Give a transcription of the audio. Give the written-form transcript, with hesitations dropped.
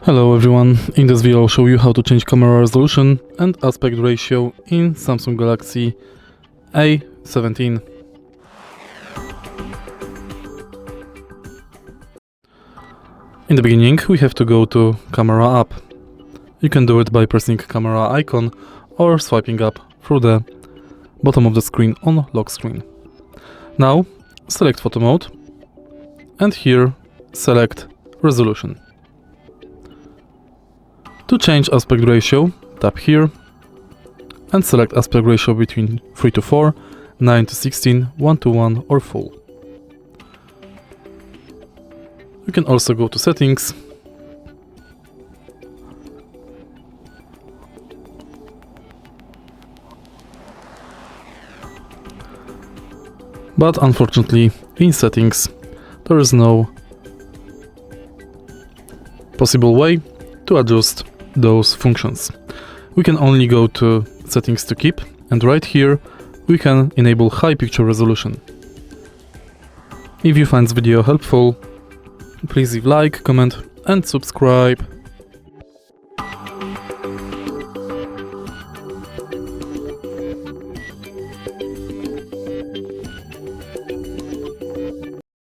Hello everyone, in this video I'll show you how to change camera resolution and aspect ratio in Samsung Galaxy A17. In the beginning we have to go to Camera app. You can do it by pressing camera icon or swiping up through the bottom of the screen on lock screen. Now select photo mode and here select resolution. To change aspect ratio, tap here and select aspect ratio between 3:4, 9:16, 1:1 or full. You can also go to settings but unfortunately in settings there is no possible way to adjust those functions. We can only go to settings to keep, and right here we can enable high picture resolution. If you find this video helpful, please leave like, comment and subscribe.